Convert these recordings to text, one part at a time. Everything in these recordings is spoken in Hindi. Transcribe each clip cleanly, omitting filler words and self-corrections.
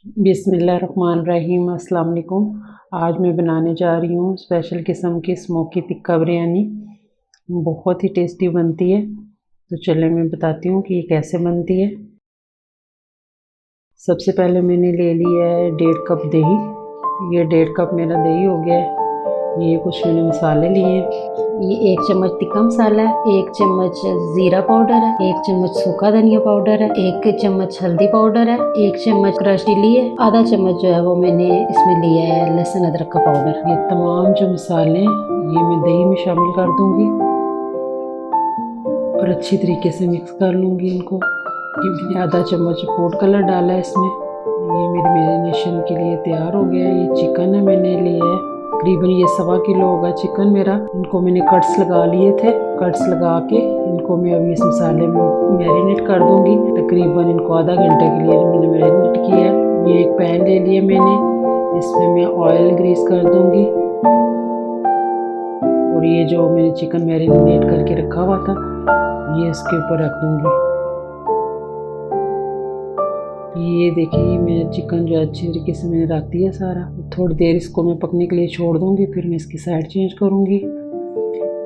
बिस्मिल्लाहिर्रहमानिर्रहीम। अस्सलाम वालेकुम। आज मैं बनाने जा रही हूँ स्पेशल किस्म की स्मोकी टिक्का बिरयानी। बहुत ही टेस्टी बनती है। तो चलिए मैं बताती हूँ कि ये कैसे बनती है। सबसे पहले मैंने ले लिया है 1.5 कप दही। ये 1.5 कप मेरा दही हो गया है। ये कुछ मैंने मसाले लिए हैं। ये 1 चम्मच टिक्का मसाला है, 1 चम्मच जीरा पाउडर है, 1 चम्मच सूखा धनिया पाउडर है, 1 चम्मच हल्दी पाउडर है, 1 चम्मच क्रश चिली है, आधा चम्मच जो है वो मैंने इसमें लिया है लहसुन अदरक का पाउडर। ये तमाम जो मसाले ये मैं दही में शामिल कर दूंगी और अच्छी तरीके से मिक्स कर लूंगी इनको। ये मैंने आधा चम्मच फूड कलर डाला है इसमें। ये मेरी मैरिनेशन के लिए तैयार हो गया है। ये चिकन है मैंने लिया है, तकरीबन ये 1.25 किलो होगा चिकन मेरा। इनको मैंने कट्स लगा लिए थे। कट्स लगा के इनको मैं अभी इस मसाले में मैरिनेट कर दूंगी। तकरीबन इनको आधा घंटे के लिए मैंने मैरिनेट किया है। ये एक पैन ले लिया मैंने, इसमें मैं ऑयल ग्रीस कर दूंगी और ये जो मैंने चिकन मैरिनेट करके रखा हुआ था ये इसके ऊपर रख दूंगी। ये देखिए मैं चिकन जो अच्छी तरीके से मैंने रख दिया सारा। थोड़ी देर इसको मैं पकने के लिए छोड़ दूंगी, फिर मैं इसकी साइड चेंज करूंगी।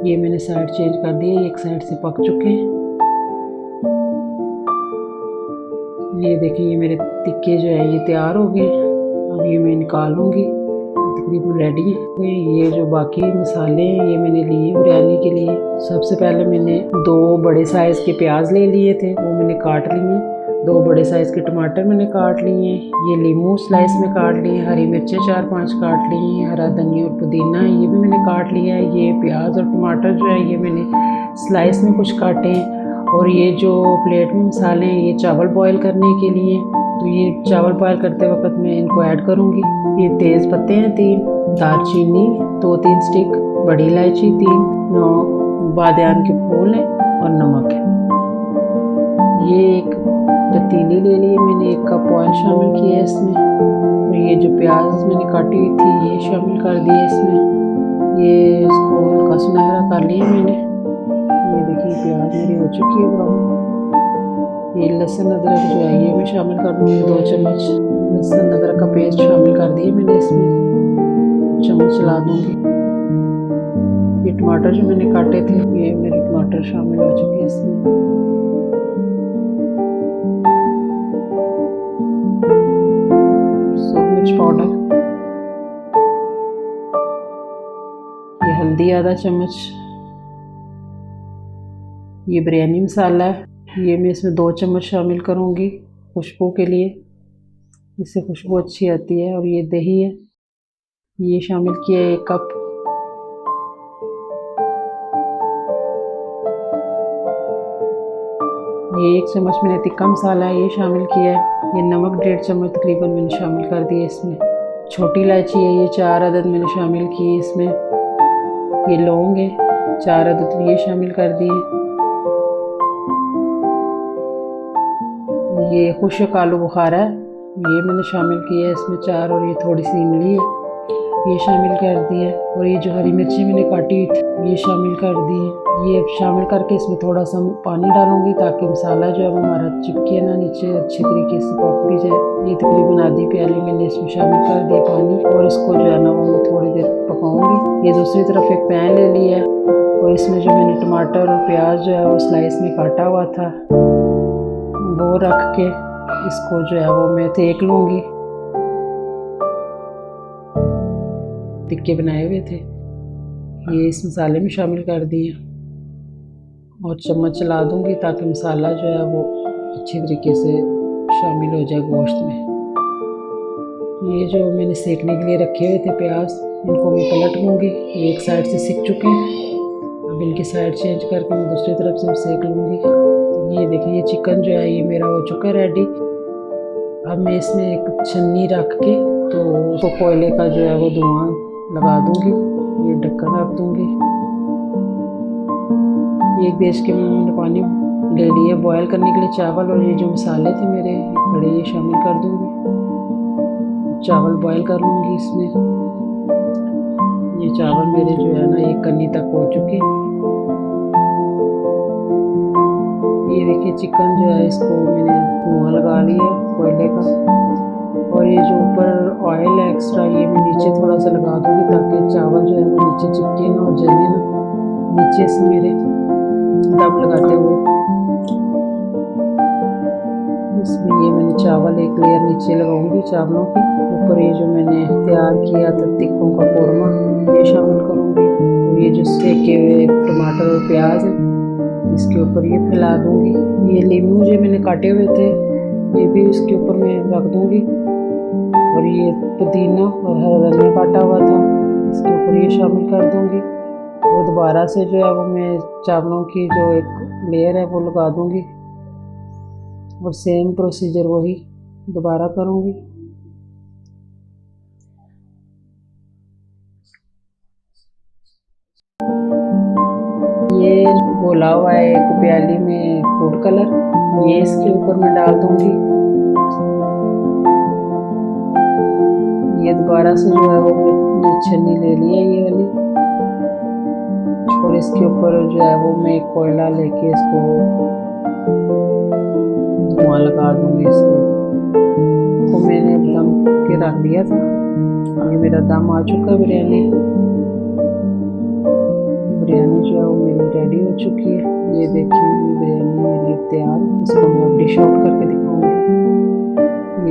ये मैंने साइड चेंज कर दिया, एक साइड से पक चुके हैं। ये देखिए ये मेरे टिक्के जो है ये तैयार हो गए। अब ये मैं निकालूंगी, तकरीबन रेडी है। ये जो बाकी मसाले हैं ये मैंने लिए बिरयानी के लिए। सबसे पहले मैंने 2 बड़े साइज़ के प्याज ले लिए थे, वो मैंने काट लिए। 2 बड़े साइज़ के टमाटर मैंने काट लिए। ये नींबू स्लाइस में काट लिए। हरी मिर्चें 4-5 काट ली। हरा धनिया और पुदीना ये भी मैंने काट लिया है। ये प्याज और टमाटर जो है ये मैंने स्लाइस में कुछ काटे हैं। और ये जो प्लेट में मसाले हैं ये चावल बॉयल करने के लिए। तो ये चावल बॉयल करते वक्त मैं इनको ऐड करूँगी। ये तेज़ पत्ते हैं 3, दालचीनी 2-3 स्टिक, बड़ी इलायची 3, 9 बादियान के फूल हैं और नमक है। ये एक पतीली ले ली मैंने, 1 कप ऑयल शामिल किया है इसमें। और ये जो प्याज मैंने काटी हुई थी ये शामिल कर दिए इसमें। ये इसको हल्का सुनहरा कर लिया मैंने। ये देखिए प्याज मेरी हो चुकी है ब्राउन। ये लहसुन अदरक जो है ये मैं शामिल कर दूँगी। 2 चम्मच लहसुन अदरक का पेस्ट शामिल कर दिए मैंने इसमें। चम्मच चला दूँगी। ये टमाटर जो मैंने काटे थे ये मेरे टमाटर शामिल हो चुके हैं इसमें। मिर्च पाउडर, ये हल्दी आधा चम्मच, ये बिरयानी मसाला है ये मैं इसमें 2 चम्मच शामिल करूँगी खुशबू के लिए, इससे खुशबू अच्छी आती है। और ये दही है ये शामिल किया 1 कप। ये 1 चम्मच मैंने टिक्का मसाला है ये शामिल किया है। ये नमक 1.5 चम्मच तकरीबन मैंने शामिल कर दिया इसमें। छोटी इलायची है ये 4 अदद मैंने शामिल किए इसमें। ये लौंग है 4 अदद ये शामिल कर दिए। ये खुश्क आलू बुखारा है ये मैंने शामिल किया है इसमें 4, और ये थोड़ी सी इमली है ये शामिल कर दिया। और ये जो हरी मिर्ची मैंने काटी हुई थी ये शामिल कर दी। ये शामिल करके इसमें थोड़ा सा पानी डालूंगी ताकि मसाला जो है वो हमारा चिपके ना नीचे, अच्छी तरीके से पक भी जाए। ये तकरीबन आधी प्याली मैंने इसमें शामिल कर दिया पानी, और इसको जो है ना वो मैं थोड़ी देर पकाऊंगी। ये दूसरी तरफ एक पैन ले लिया है और इसमें जो मैंने टमाटर और प्याज जो है वो स्लाइस में काटा हुआ था वो रख के इसको जो है वो मैं सेक लूँगी। टिक्के बनाए हुए थे ये इस मसाले में शामिल कर दिए और चम्मच चला दूंगी ताकि मसाला जो है वो अच्छी तरीके से शामिल हो जाए गोश्त में। ये जो मैंने सेकने के लिए रखे हुए थे प्याज इनको मैं पलट लूँगी। ये एक साइड से सिक चुके हैं, अब इनकी साइड चेंज करके मैं दूसरी तरफ से सेक लूँगी। ये देखिए ये चिकन जो है ये मेरा हो चुका है रेडी। अब मैं इसमें एक छन्नी रख के तो कोयले का जो है वो धुआं लगा दूंगी। ये ढक्कन रख दूंगी। एक देश के मैंने पानी ले लिया बॉयल करने के लिए चावल, और ये जो मसाले थे मेरे बड़े ये शामिल कर दूंगी। चावल बॉयल कर लूँगी इसमें। ये चावल मेरे जो है ना 1 कन्नी तक हो चुके। ये देखिए चिकन जो है इसको मैंने धुआं लगा लिया कोयले का, और ये जो ऊपर ऑयल है एक्स्ट्रा, ये मैं नीचे थोड़ा सा लगा दूँगी ताकि चावल जो है वो नीचे चिपके ना और जले ना नीचे से मेरे दम लगाते हुए। इसमें ये मैंने चावल एक लेयर नीचे लगाऊंगी चावलों की। ऊपर ये जो मैंने तैयार किया था टिक्कों का कोरमा ये शामिल करूँगी। और ये जो सेके हुए टमाटर और प्याज है इसके ऊपर ये फैला दूँगी। ये लीमू जो मैंने काटे हुए थे ये भी इसके ऊपर मैं रख दूँगी। और ये पुदीना और हरा धनिया काटा हुआ था इसके ऊपर ये शामिल कर दूँगी। और दोबारा से जो है वो मैं चावलों की जो एक लेयर है वो लगा दूँगी और सेम प्रोसीजर वही दोबारा करूँगी। ये घोला हुआ है एक प्याली में फूड कलर, ये इसके ऊपर मैं डाल दूँगी। ये दोबारा से जो है वो मैंने छन्नी ले ली है ये वाली, और इसके ऊपर जो है वो मैं कोयला लेके इसको धुआं लगा दूँगी। इसको मैंने दम के रख दिया था। ये मेरा दम आ चुका है। बिरयानी जो है वो मेरी रेडी हो चुकी है। ये देखिए ये बिरयानी मेरी तैयार है। इसको मैं अब डिश आउट करके दिखाऊंगी।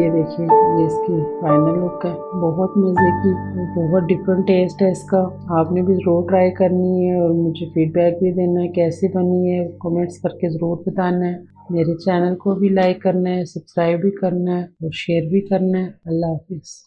ये देखिए ये इसकी फाइनल लुक है। बहुत मज़े की, बहुत डिफरेंट टेस्ट है इसका। आपने भी ज़रूर ट्राई करनी है और मुझे फीडबैक भी देना है कैसी बनी है, कमेंट्स करके ज़रूर बताना है। मेरे चैनल को भी लाइक करना है, सब्सक्राइब भी करना है और शेयर भी करना है। अल्लाह हाफिज़।